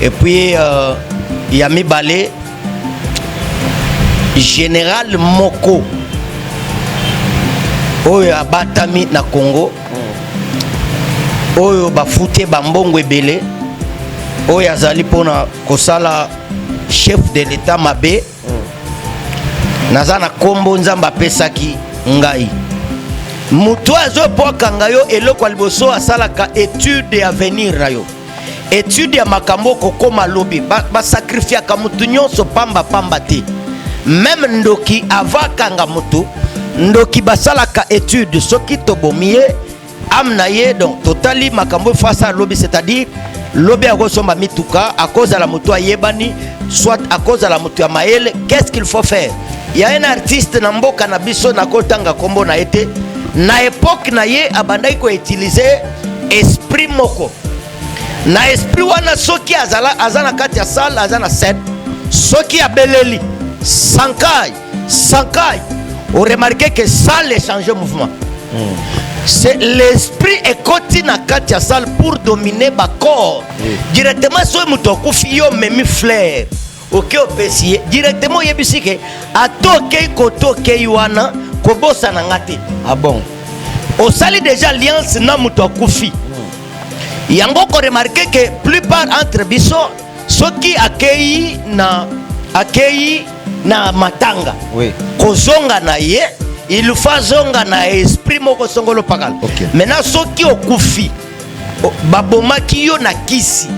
Et puis Yami Balé Général Moko oyo abatami na Congo oyo bafute bambongo ebele oyo azali pona kosala chef de l'état mabe naza na kombo nzamba apesaki ngai mutu azopoka ngayo eloko liboso asalaka étude ya avenir na yo étude ya makambo kokoma lobi basacrifiaka mutu nyonso pamba te même ndoki avakanga mutu ndoki basalaka étude soki tobomie amnaye donc totali makambo face à lobby, c'est-à-dire lobby à kosomba mituka à cause de la moto yebani soit à cause de la moto ya maele. Qu'est-ce qu'il faut faire? Il y a un artiste na mboka na biso na kotanga kombo na été na époque na ye abandai ko utiliser esprit moko na esprit wana soki azana kati ya salle azana scène soki abeleli sankai on remarque que ça les changer mouvement. C'est l'esprit est côté na katia salle pour dominer ba corps. Directement so muto kufiyo memi flair. OK opesier directement yebisike atoke kotoke yuana kobosa na ngati. Ah bon. On sali déjà alliance na muto kufi. Yango ko remarquer que plupart entre biso soki akei na matanga. Oui. Kozonga na ye il faut zonga na esprit moko songolo pakala. Okay. Maintenant soki okufi babomaki yo na kisi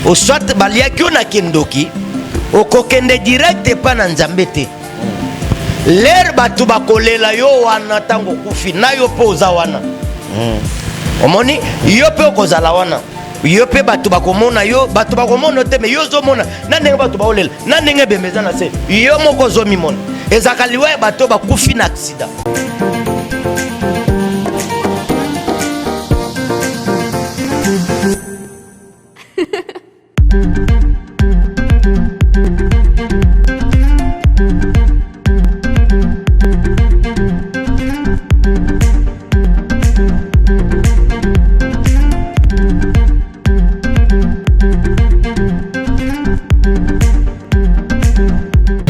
o soit baliaki yo na kindoki okokende direct pa na nzambe te. L'air batu bakolela yo wana tango kufi na yo po oza wana. Omoni yo pe okozala wana. Yo pe batu bakomona yo batu bakomona te me yo zo mona na ndenge batu baolela na ndenge bemeza na se yo moko zo mimona ezakaliwa bato bakufi na accident.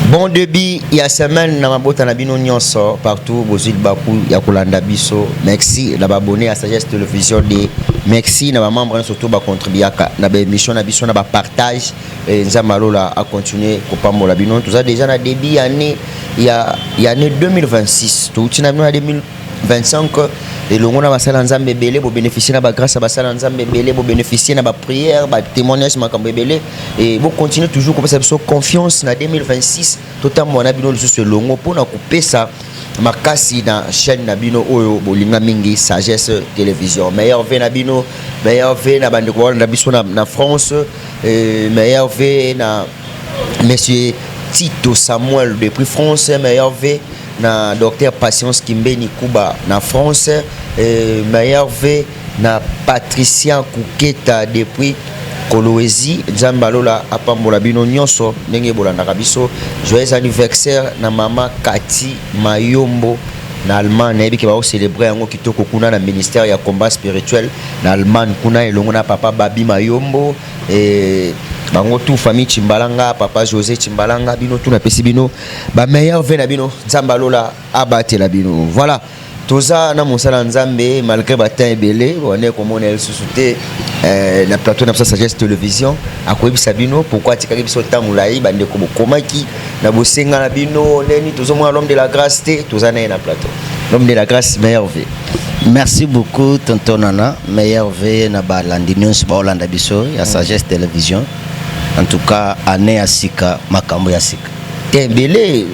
Bon début, il y a semaine na mabota na bino nyonso partout bozil baku ya kolanda biso. Merci na abonné à Sagesse Télévision de merci na ba membre surtout ba contribuer na ba émission na biso na ba partage nzamalola a continuer ko pambola bino tout ça déjà na début année il y a année 2026 tout na 2025 et le monde va s'aller nzambe belé pour bénéficier na ba grâce ba s'aller nzambe belé pour bénéficier na ba prière ba témoignage makambo belé et vous continuer toujours comme ça confiance na 2026 totalement na bino sur longo pour na couper ça makasi na chaîne na bino oyo bolinga mingi Sagesse Télévision meilleur ve na bino meilleur ve na bande ko na biso na France meilleur ve na monsieur Tito Samuel depuis France meilleur ve na docteur Patience Kimbeni Kuba na France meilleur ve na Patricia Kouketa depuis Kolwezi Nzambalola apambola bino nyonso ndenge bolanda biso joyeux anniversaire na mama Kati Mayombo na Allemagne ebi ke ba célébrer yango kitoko kuna na ministère ya combat spirituel na Allemagne kuna elongo na papa Babi Mayombo bango tout famille Chimbalanga papa José Chimbalanga bino tout na pesi bino ba meilleur ve na bino Nzambalola abatela bino voilà toza na mosala nzambe malgré batin ebele on est comme on est sous-souté na plateau na Sagesse Télévision akoyebisa bino pourquoi tikaki biso tamulai bande ko bokomaki na bosenga na bino neni tozomona l'homme de la grâce te toza na plateau l'homme de la grâce meilleur ve. Merci beaucoup tonton Nana meilleur ve na balandi nyonso ba Olanda biso ya Sagesse Télévision en tout cas année asika makambo ya sika tembele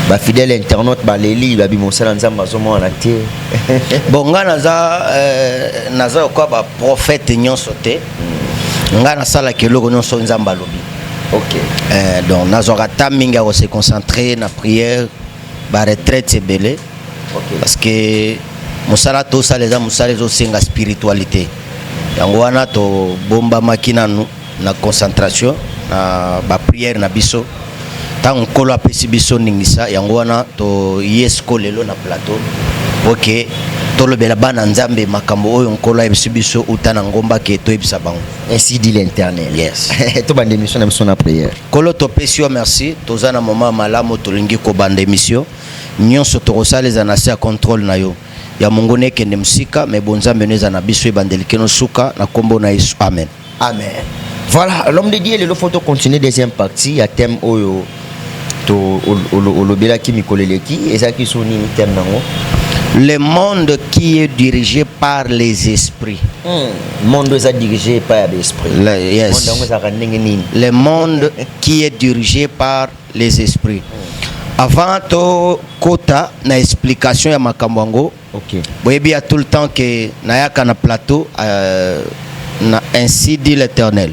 ba fidèle internaute ba leli ba bimosala nzamba zomo na te bonga naza kwa ba prophète nyonso te nga na sala keloko nyonso nzamba lobi. OK donc nazoka ta minga ko se concentrer na prière ba retraite belé. OK parce que mosala to saleza mosala zo senga spiritualité yango wana to bomba makina na concentration na ba prière na biso tant kolo apesi biso ningisa yango wana to yesko lelo na plateau OK tolobela bana nzambe makambo oyo nkolo ayebisi biso uta na ngomba ke toyebisa bango. Ainsi dit l'Éternel. Yes. To bande émission na biso na prière. Kolo topesi yo merci toza na moment malamu tolingi kobanda émission nyonso tokosaleza na se ya contrôle na yo ya mungu nekende msika me bonzambe neza na biso ebandelike no suka na kombo na Yesu amen. Amen. Voilà, l'homme de Dieu, le photo continue deuxième partie, il y a thème oyo to olobela ki mikoleleki et ça qui sont ni thème nango. Le monde qui est dirigé par les esprits. Le monde est dirigé par les esprits. Yes. Le monde qui est dirigé par les esprits. Avant to kota na explication ya makambwango. OK. Boyebi ya tout le temps que na yaka na plateau na ainsi dit l'Éternel.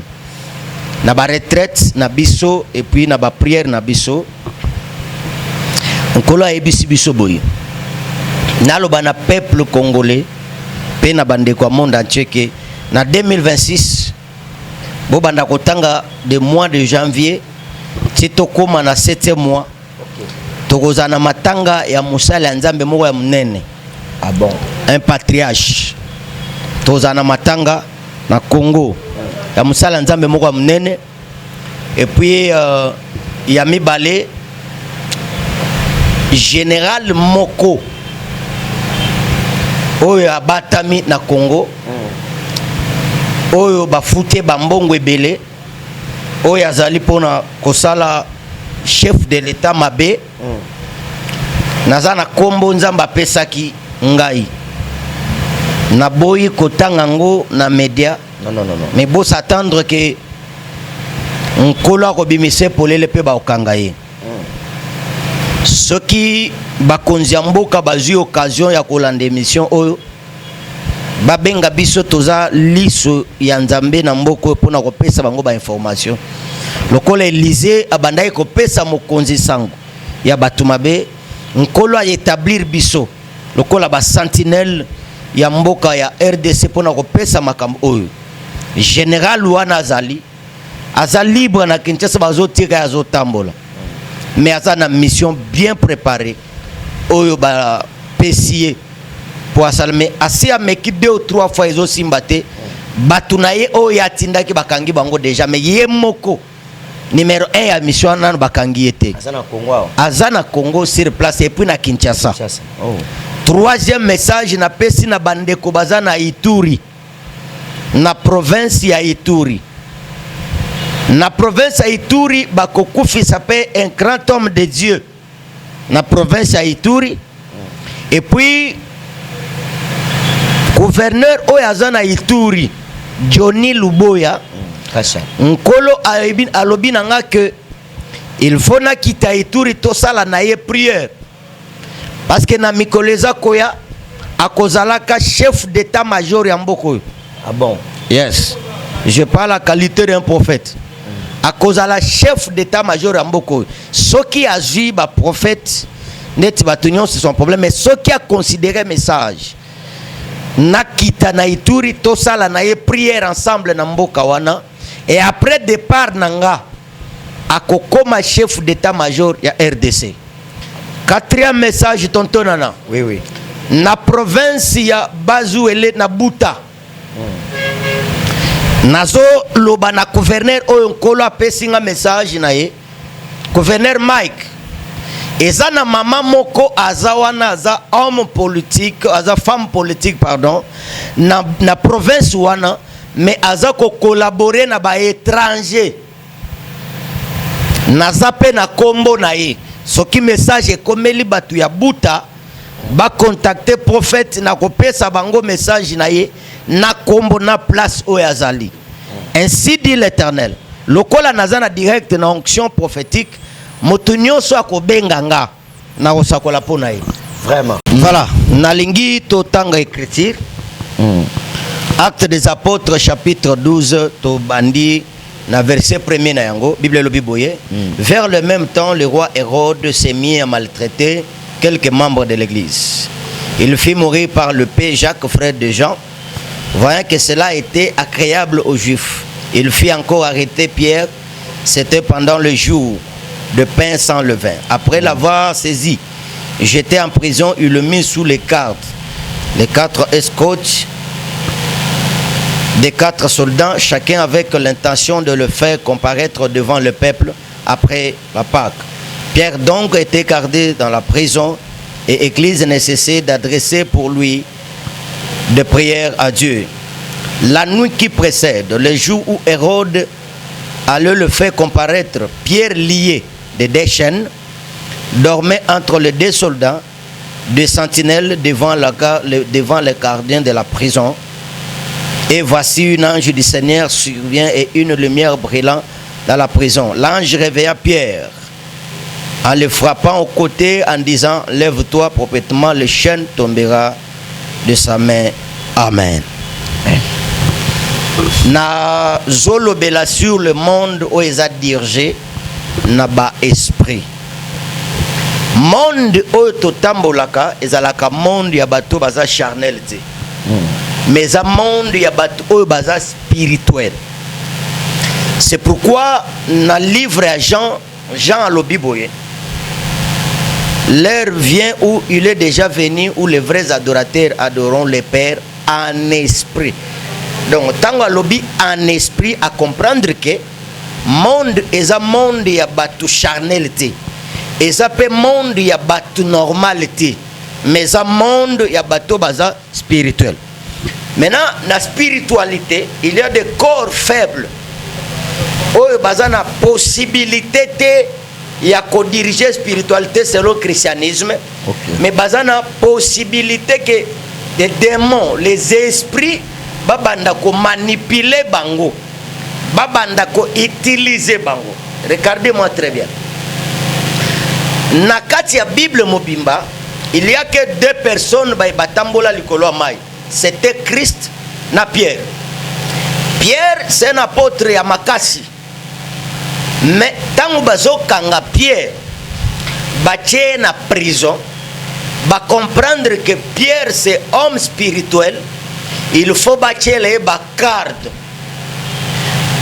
Na ba retraite na biso et puis na ba prière na biso. Nkolo ayebisi biso boye. Naloba na peuple congolais pe na bande kwa monde entier que na 2026 bo banda kotanga de mois de janvier titokoma na 7e mois. Tokoza na matanga ya musala ya nzambe moko ya munene. Ah bon? Un patriarche. Toza na matanga na Congo ya musala ya nzambe moko ya munene. Et puis ya mibale général Moko oyo abatami na Congo oyo bafute bambongo ebele oyo azali pona kosala chef de l'état mabe naza na kombo nzamba pesaki ngai na boyi kotanga ngo na media non mais beau s'attendre que nkolo akobimise polele pe ba okanga ye ceux qui bakonzi ya mboka bazwi occasion ya kolanda émission oyo babenga biso toza liso ya nzambe na mboko pona kopesa bango ba information lokola Élysée abandaki kopesa mokonzi sango ya bato mabe nkolo a établir biso lokola ba sentinelle ya mboka ya RDC pona kopesa makambo oyo général wana azali libre na Kinshasa bazotika ya zotambola mais aza na mission bien préparée oyo ba pesier pour asalme asi ameki 2 ou 3 fois ezo simbate batu na ye oyo atindaki bakangi bango déjà mais ye moko numéro 1 ya mission nanu bakangi ete azana Congo sur place et puis na Kinshasa. Oh. Troisième message na pesi na bandeko bazana Ituri na province ya Ituri. Na province ya Ituri bakokufi s'appelle un grand homme de Dieu. Na province ya Ituri. Et puis gouverneur oyazana Ituri Johnny Luboya nkolo alobi nanga que il faut na kita Ituri to sala na ye prière parce que na mikoleza koya akozalaka chef d'état-major ya mboko. Ah bon? Yes. Je parle la qualité d'un prophète. À cause de la chef d'état-major à Mboko, ceux qui a vu le prophète, net batunion c'est son problème, mais ceux qui a considéré message, nakita na Ituri to sala na ye prière ensemble na Mboka wana, et après départ nanga, akokoma chef d'état-major ya RDC. Quatrième message tonton nana. Oui. Na province ya Bazuele na Buta. Nazo loba na gouverneur oyo nkolo apesi nga message na ye gouverneur Mike eza na mama moko aza wana aza homme politique aza femme politique pardon na province wana mais aza ko collaborer na ba étranger naza pe na kombo na ye soki message ekomeli batu ya Buta ba contacter prophète na kopesa bango message na ye na kombo na place oyazali. Ainsi dit l'Éternel. Lokola nazana direct na onction prophétique motunyo so akobenganga na osakola pona ye. Vraiment. Voilà, nalingi to tanga écriture. Actes des apôtres chapitre 12 to bandi na verset 1er na yango Bible lobi boye. Vers le même temps le roi Hérode s'est mis à maltraiter quelques membres de l'église. Il fit mourir par le père Jacques, frère de Jean. Voyant que cela était agréable aux Juifs, il fit encore arrêter Pierre. C'était pendant le jour de pain sans levain. Après l'avoir saisi, jeté en prison, il le mit sous les gardes les 4 escortes des 4 soldats, chacun avec l'intention de le faire comparaître devant le peuple après la Pâque. Pierre donc était gardé dans la prison et l'Église nécessite d'adresser pour lui des prières à Dieu. La nuit qui précède, le jour où Hérode allait le faire comparaître, Pierre lié de 2 chaînes, dormait entre les 2 soldats, 2 sentinelles devant les gardiens de la prison. Et voici un ange du Seigneur survient et une lumière brillant dans la prison. L'ange réveilla Pierre en le frappant au côté en disant « Lève-toi proprement, le chaîne tombera de sa main. Amen. » Na zolobela sur le monde où ils a dirigé na ba esprit. Monde où totambolaka ezalaka monde ya bato baza charnel te. Mais un monde ya bato où baza spirituel. C'est pourquoi dans le livre à Jean alobiboye, l'heure vient où il est déjà venu où les vrais adorateurs adoreront le Père en esprit. Donc, tant alobi en esprit à comprendre que monde est un monde ya batu charnalité. Et ça peut monde ya batu normalité. Mais un monde ya batu baza spirituel. Maintenant, dans la spiritualité, il y a des corps faibles. Où baza na possibilité il y a qu'au diriger la spiritualité selon le christianisme. Okay. Mais baza na possibilité que les démons, les esprits babanda ko manipuler bango, babanda ko utiliser bango. Regardez-moi très bien. Na kati ya Bible mobimba, il y a que 2 personnes ba batambola likolo mai. C'était Christ na Pierre. Pierre c'est un apôtre ya makasi. Mais tant bazo kanga Pierre batie na prison, ba comprendre que Pierre c'est homme spirituel. Il faut bâtir les bacardes.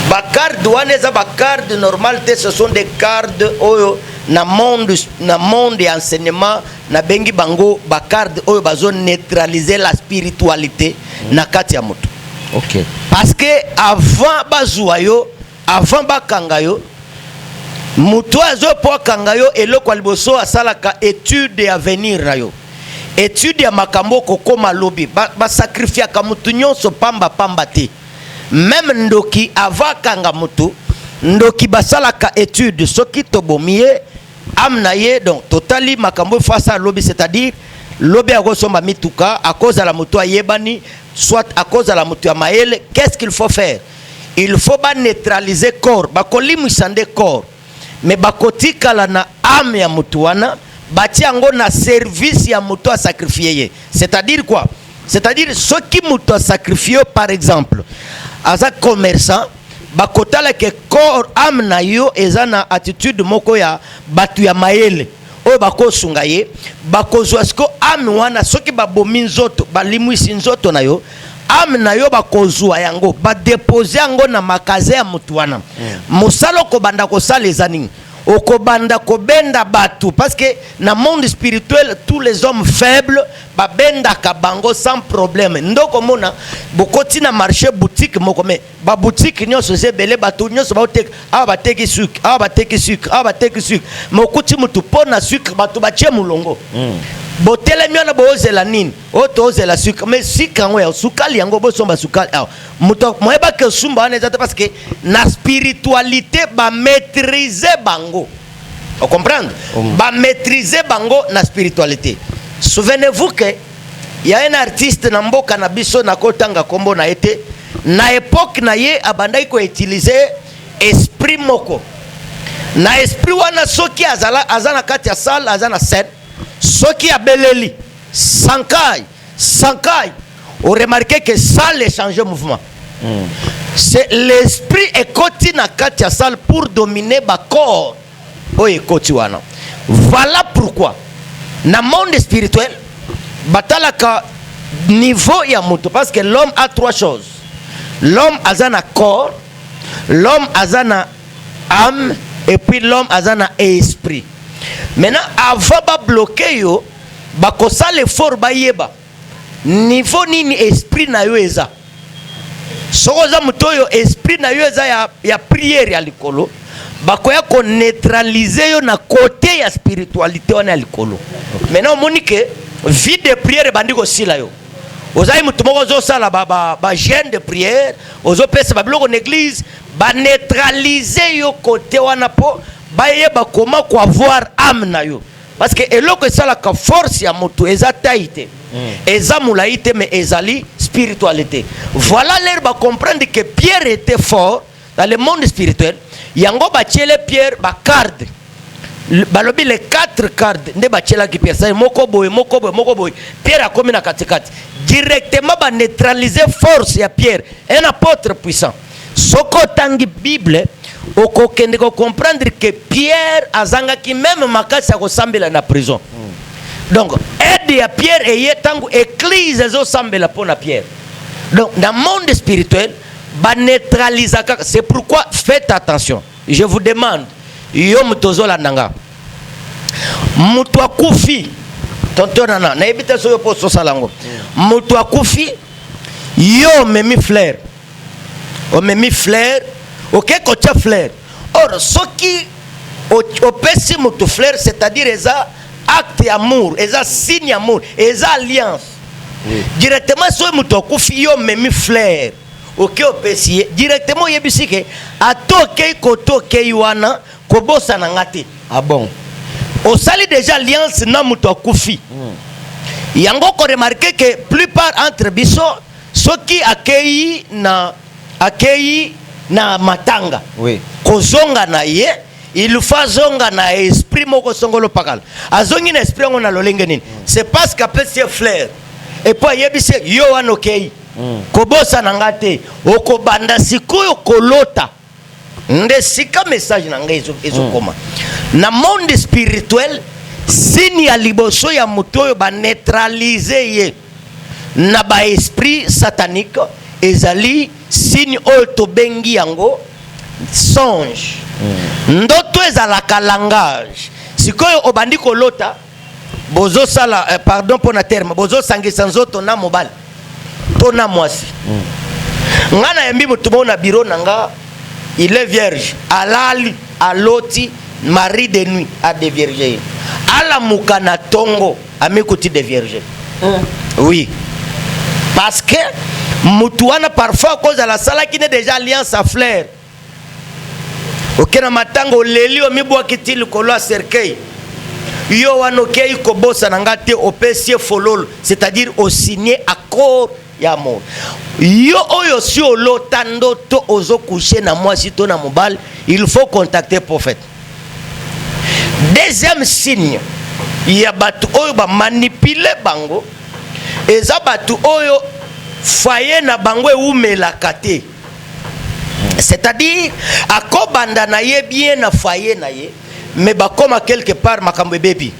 Bacardes, bacardes normales, ce sont des cardes na monde enseignement na bengi bango bacardes oyo bazo neutraliser la spiritualité na kati ya moto. OK. Parce que avant bazuayo, avant bakangayo, moto azo po kangayo eloko liboso asalaka étude ya venir na yo. Étude ya makambo kokoma lobi ba sacrifier ka mutu nyonso pamba te. Même ndoki avakanga mutu ndoki basalaka étude soki tobomie amnaye donc totally makambo face à lobi, c'est-à-dire lobi akosomba mituka à cause de la mutu ayebani soit à cause de la mutu ya maele. Qu'est-ce qu'il faut faire? Il faut ba neutraliser corps, ba kolimusande corps, mais ba kotikala na âme ya mutu wana bati yango na service ya moto a sacrifié. C'est-à-dire quoi? C'est-à-dire ceux qui moto a sacrifié, par exemple, as un commerçant, bakotala ke corps âme na yo ezana attitude moko ya batu ya maele. O bako sungaye, bako zwasko âme wana soki babomi nzoto, balimwisi nzoto na yo, âme na yo bako zwa yango, ba déposer yango na makaze ya mutu wana. Musalo ko banda ko sala ezani. Okobanda kobenda batu parce que dans le monde spirituel tous les hommes faibles babenda kabango sans problème. Ndoko mona bokoti na marché boutique moko me ba boutique nyonso zebele batu nyonso ba tek abateki sucre abateki sucre abateki sucre mokoti mutu pona sucre batu batie mulongo. Botele miona bozela nini oto ozela sucre mais sucre ngo sukali yango bosomba sukali muto moyeba ke sumba wana ezata parce que na spiritualité ba maîtriser bango. On comprend? Ba maîtriser bango na spiritualité. Souvenez-vous que il y a un artiste na mboka na biso na kotanga kombo na été na époque na ye abandai ko utiliser esprit moko. Na esprit wana soki azana kati ya salle azana scène. Ce qui a beleli, sankai, on remarque que ça les change le mouvement. C'est l'esprit est côté na katia salle pour dominer ba corps. Oye kotiwana. Voilà pourquoi dans le monde spirituel, batalaka niveau ya moto parce que l'homme a 3 choses. L'homme a un corps, l'homme a une âme et puis l'homme a un esprit. Maintenant, avant de bloquer, il faut faire l'effort. niveau nini esprit na yo eza. Sokoza mutoyo esprit na yo eza ya prière ya likolo. Bakoya ko neutraliser yo na côté ya spiritualité wana ya likolo. Maintenant monique vie de prière bandiko sila yo. Ozai mutu moko zo sala ba jeûne de prière, ozo pesa ba biloko l'église, ba neutraliser yo côté wana po ba yeba comment ko avoir âme na yo. Parce que eloko sala ka force ya mutu eza taïté. Eza mulaïté mais ezali spiritualité. Voilà l'air ba comprendre que Pierre était fort dans le monde spirituel. Yango ba tiele Pierre ba carte. Balobi les 4 cartes nde ba tiela ki Pierre ça moko boy Pierre a commis na katikati. Directement ba neutraliser force ya Pierre, un apôtre puissant. Soko tangi Bible oko kende ko comprendre que Pierre azanga ki même makasi ko sambela na prison. Donc aide ya Pierre et tangu église zo sambela pona Pierre. Donc dans le monde spirituel ba neutraliser, c'est pourquoi faites attention. Je vous demande yo mutozola nanga mutu akufi tontonana na ebita so yo poso salango mutu akufi yo memi fleur o memi fleur ok ko tia fleur or soki o pesi mutu fleur c'est-à-dire eza acte d'amour eza signe d'amour eza alliance directement so mutu akufi yo memi fleur ok o pesi directement yebisike atoke ko toke wana kobosa na ngati. Ah bon? Au sali déjà alliance na muto akufi. Yango ko remarquer que plupart entre biso soki akei na matanga. Oui. Kozonga na ye, il faut zonga na esprit moko songolo pakala. Azongi na esprit ngona lolenge nini. C'est parce qu'après c'est fleur. Et puis yebise yo wan okei. Kobosa na ngate, okobanda sikoyo kolota. Nde sika message na ngai ezo koma na monde spirituel signe ya liboso ya mutoyo ba neutraliser ye na ba esprit satanique ezali signe oyo bengi yango songe ndoto ezalaka langage sikoyo obandi kolota bozo sala pardon pour na terme bozo sangisa nzoto na mobile to na mwasi ngana yambi mutu na bureau nanga. Il est vierge. Alali, aloti, mari de nuit, à des vierges. Ala mukana tongo, à mes côtés des vierges. Oui. Parce que, mutuana parfois, à cause de la salle qui n'est déjà alliance à fleur. Ok, na matango, leli, o miboa kiti lukolo a cercueil. Yo wanokei kobosa nangate opesi folol, c'est-à-dire au signer accord Yamo. Yo oyo si olo tando to ozo coucher na moi si to na mobile, il faut contacter prophète. Deuxième signe, il y a batu oyo ba manipuler bango. Eza batu oyo foyer na bango eumela kate. C'est-à-dire akobanda na ye bien na foyer na ye, mais ba comme quelque part makambo baby.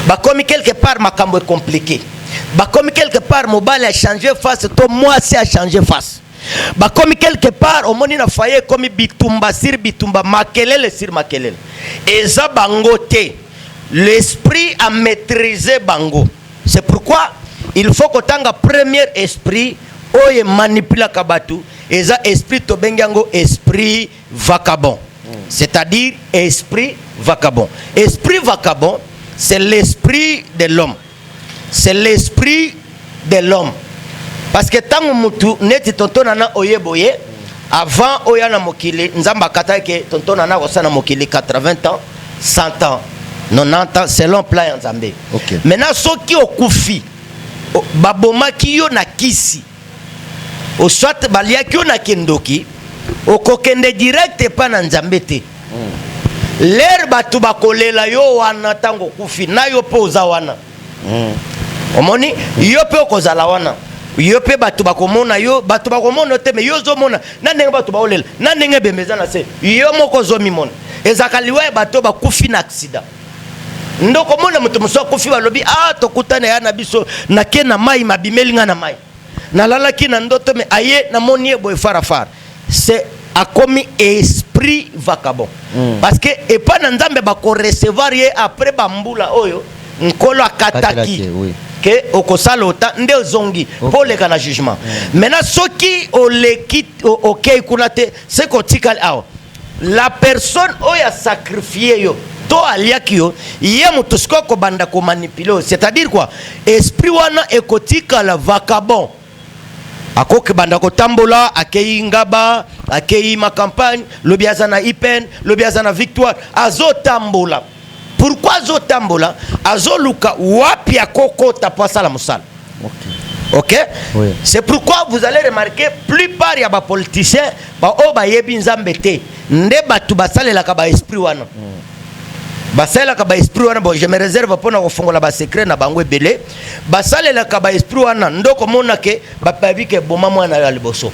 Ba comme quelque part makambo compliqué. Bah comme quelque part mobile a changé face, toi moi c'est a changé face. Bah comme quelque part au monde na foyer comme bitumba sir bitumba makelele sir makelele. Et ça bangote l'esprit a maîtrisé bango. C'est pourquoi il faut que tanga premier esprit oye manipula kabatu et ça esprit to bengango esprit vagabond. C'est-à-dire esprit vagabond. Esprit vagabond c'est l'esprit de l'homme. C'est l'esprit de l'homme. Parce que tant mutu neti tontonana oyeboye avant oyana mokili nzamba kata ke tontonana osana mokili 80 ans, 100 ans, 90 ans selon plan nzambe. Okay. Maintenant soki okufi babomaki yo na kisi. O soit baliaki yo na kendoki okokende direct pa na nzambe te. L'air batu bakolela yo wana tango kufi na yo poza wana. Omoni yo pe okozala wana yo pe batu bakomona yo batu bakomona te me yo zo mona na ndenge batu baolela na ndenge bembeza na se yo moko zo mimona ezakaliwa batu bakufi na accident ndoko mona mutu muso kufi balobi tokutana ya na biso na ke na mai mabimeli nga na mai na lalaki na ndoto me aye na moni boy farafara c'est a commis esprit vagabond parce que epa na nzambe bako recevoir ye après bambula oyo nkolo akataki. Oui. que okosala ota nde ozongi pour le kana jugement. Maintenant soki oleki OK kuna te c'est kotika awa la personne oya sacrifié yo to aliaki yo ye mutu siko ko banda ko manipuler, c'est-à-dire quoi esprit wana ekotika la vagabond akoke banda ko tambola akei ngaba akei ma campagne lobiaza na ipen lobiaza na victoire azo tambola. Pourquoi azo tambola azo luka wapi akokota po sala musala. OK oui. C'est pourquoi vous allez remarquer plupart ya ba politiciens ba o ba yebi nzambe te nde batu basalela ka ba esprit wana basalela ka ba esprit wana. Bon je me réserve pour na kofongola ba secret na bango ebele basalela ka ba esprit wana ndoko mona ke ba pavi ke boma mwana ya liboso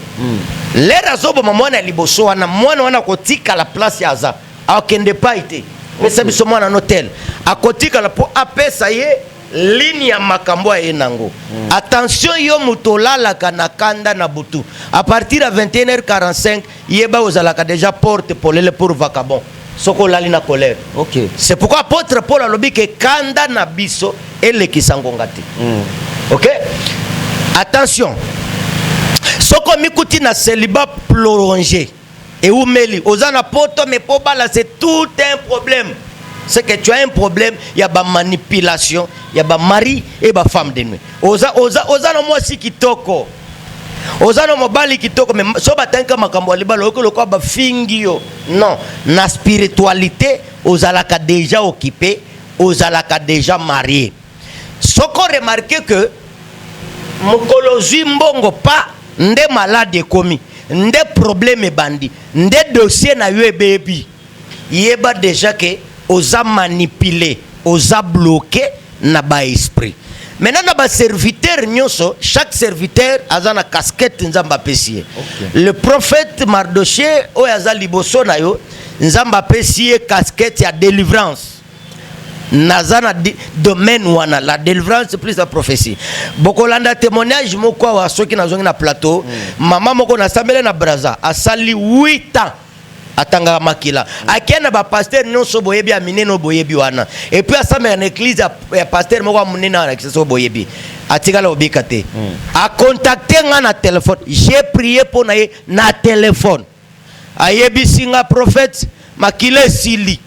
lera zo boma mwana ya liboso wana mwana wana kotika la place ya za akende pa ite pesa biso mwana no tel akotika la po apesa ye ligne ya makambo ya nango. Attention yo mutolala kana kanda na butu à partir de 21h45 yeba ozalaka déjà porte polele pour vagabond soko lali na colère. OK, c'est pourquoi apôtre Paul alobi ke kanda na biso ele kisangonga te. OK, attention soko mikuti na célibat prolongé et ou meli ozana poto mais po bala c'est tout un problème. C'est que tu as un problème, il y a ba manipulation, il y a ba mari et ba femme de nuit. Oza no moi si kitoko. Oza no mobali kitoko mais so batanka makambo libalo ko lokwa ba fingio. Non, na spiritualité ozalaka déjà occupé, ozalaka déjà marié. Soko remarquer que mokolozi mbongo pa nde malade komi, nde problème bandi, nde dossier na yo baby. Yeba déjà que osa manipuler, osa bloquer na ba esprit. Maintenant na ba serviteur nyonso, chaque serviteur a na casquette nzamba pesier. Le prophète Mardoché o yaza liboso na yo nzamba pesier casquette ya délivrance. Nazana domaine wana la délivrance plus la prophétie. Bokolanda témoignage moko wa soki nazongi na plateau, maman moko na sambele na braza asali 8 ans atanga makila akena ba pasteur nyonso boyebi amine no boyebi wana et puis asame en église ya pasteur moko munena na kiso boyebi atikala obikate a contacter nga na téléphone. J'ai prié pour na téléphone ayebi singa prophète makile sili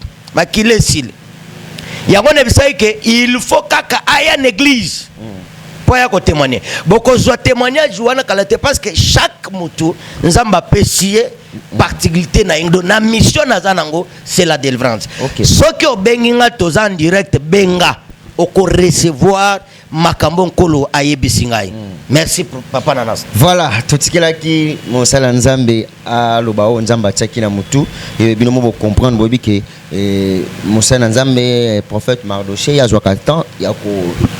yango ne bisai ke il faut kaka aya en église pour ya ko témoigner boko zo témoignage wana kalate parce que chaque mutu nzamba pesier particularité na indo na mission na zanango c'est la délivrance. Ce qui au benginga toza en direct benga oko recevoir makambo nkolo ayebisingai. Merci papa Nanas. Voilà, totikela ki mosala nzambe a lobao nzamba tchaki na mutu et bino mo comprendre bobi ke mosala nzambe prophète Mardoché ya zwa temps ya ko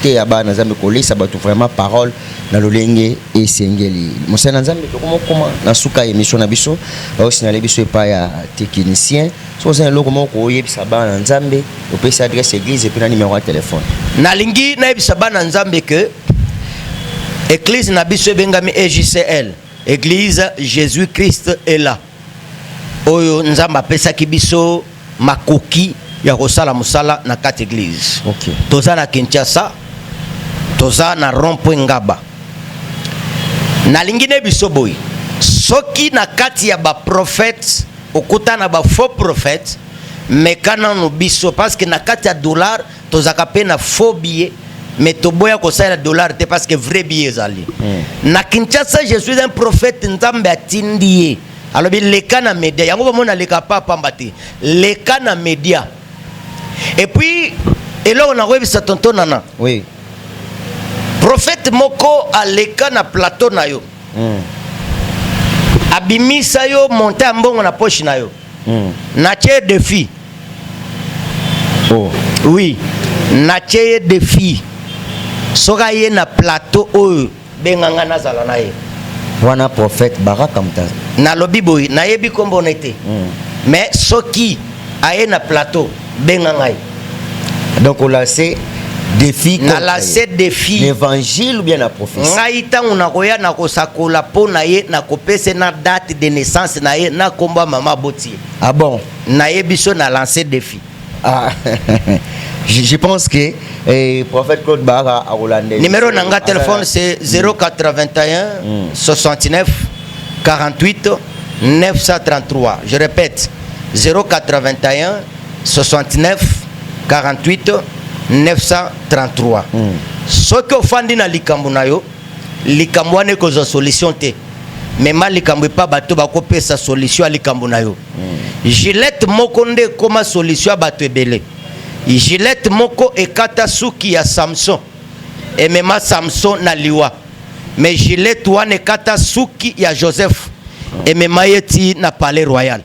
te ya ba nzambe ko lisa ba tout vraiment parole na lolenge et sengeli. Mosala nzambe to comment na suka émission na biso au signaler biso pa ya technicien so ça loko moko yebisa ba nzambe o pesa adresse église et puis na numéro de téléphone. Na lingi na yebisa ba nzambe que Église Nabiso Bengami EJCL, Église Jésus-Christ est là. Oyo nzamba pesa kibiso makoki ya kosala musala na kati église. OK. Toza na Kinshasa, toza na rond-point Ngaba. Na lingine biso boy. Soki na kati ya ba prophète, okuta na ba faux prophète, mais kana no biso parce que na kati ya dollar toza kapé na faux billet. Mais toboya ko ça dollar te parce que vrai billet zali. Na Kinshasa je suis un prophète nzambe atindie. Alors bi leka na média yango ba mona leka pa pambati. Leka na média. Et puis et là on a revu ça tonton nana. Oui. Prophète moko a leka na plateau na yo. Abimisa yo monter mbongo na poche na yo. Na che défi. Oh. Oui. Na che défi. Soka ye na plateau oyo benganga nazala na ye wana prophète Baraka Mta na lobi boy na yebi kombo nete mais soki aye na plateau benganga ye donc on lancé défi na lancé défi l'évangile ou bien la prophétie ngai tangu na koya na kosakola po na ye na kopesa na date de naissance na ye na komba mama boti. Ah bon na yebi so na lancé défi. Ah Je pense que prophète Claude Baraka a Hollandais. Numéro nanga téléphone c'est 081 69 48 933. Je répète 081 69 48 933. Ce que fandi na likambo na yo likambo wane ko solution te. Mais mal likambo pas bato bako pesa solution à likambo na yo. Gillette moko nde koma solution bato ebele. Gillette moko ekata suki ya Samson. Et même Samson na liwa. Mais Gillette wane ekata suki ya Joseph. Et même yeti na palais royal.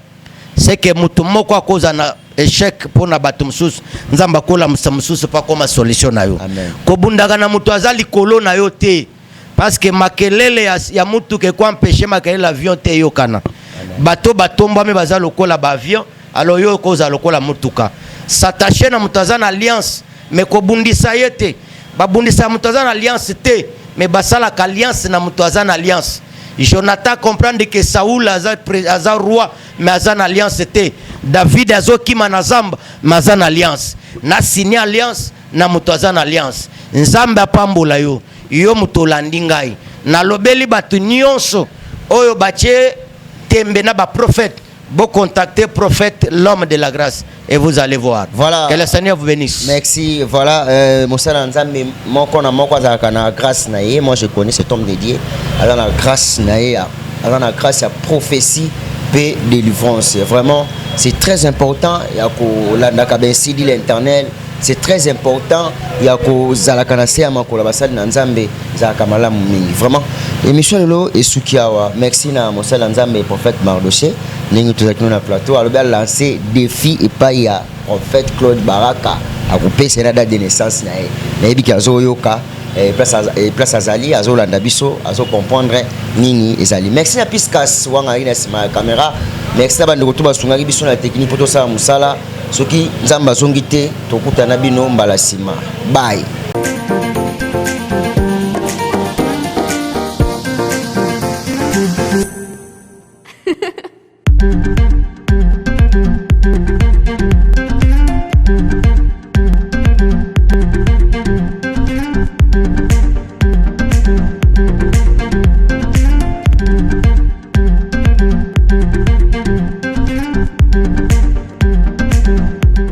C'est que mutu moko akoza na échec pour na bato msusu. Nzamba kola msusu pa koma solution na yo. Kobundaka na mutu azali kolo na yo te. Parce que makelele ya mutu ke kwa empêcher makelele avion te yo kana. Bato batomba me baza lokola ba avion alors yo koza lokola mutuka. S'attacher na mutazana alliance mais kobundisa yete. Babundisa mutazana alliance te mais basala alliance na mutazana alliance. Jonathan comprendre que Saoul aza roi mais azan alliance te. David azokima na zamba mazan alliance. Na signé alliance na mutazana alliance. Nzambe apambola yo. Yo mutolandi ngai na lobeli batu nyonso oyo batie tembe na ba prophète bo contacter prophète l'homme de la grâce et vous allez voir. Voilà. Que le Seigneur vous bénisse. Merci. Voilà Mosala Nzambe moko za na grâce na ye. Moi je connais cet homme dédié. Alors la grâce na ye, alors la grâce ya prophétie paix délivrance. Vraiment c'est très important ya ko landa ka ben sidi l'internet. C'est très important. Il y a vraiment. Émission Lelo et Sukiawa. Merci na Monsel Nzambe prophète Mardoché. Nous sommes na plateau. Alors bien lancé défi et pas il y a prophète Claude Baraka a coupé c'est la date de naissance na. Na ebi kazo yoka place azali azolanda biso azo comprendre nini ezali. Merci na Piscas wanga ina sima caméra. Merci na bande kotuba sungaki biso na technique poto sa musala. Soki nzamba zongite tokutana bino mbala sima. Bye.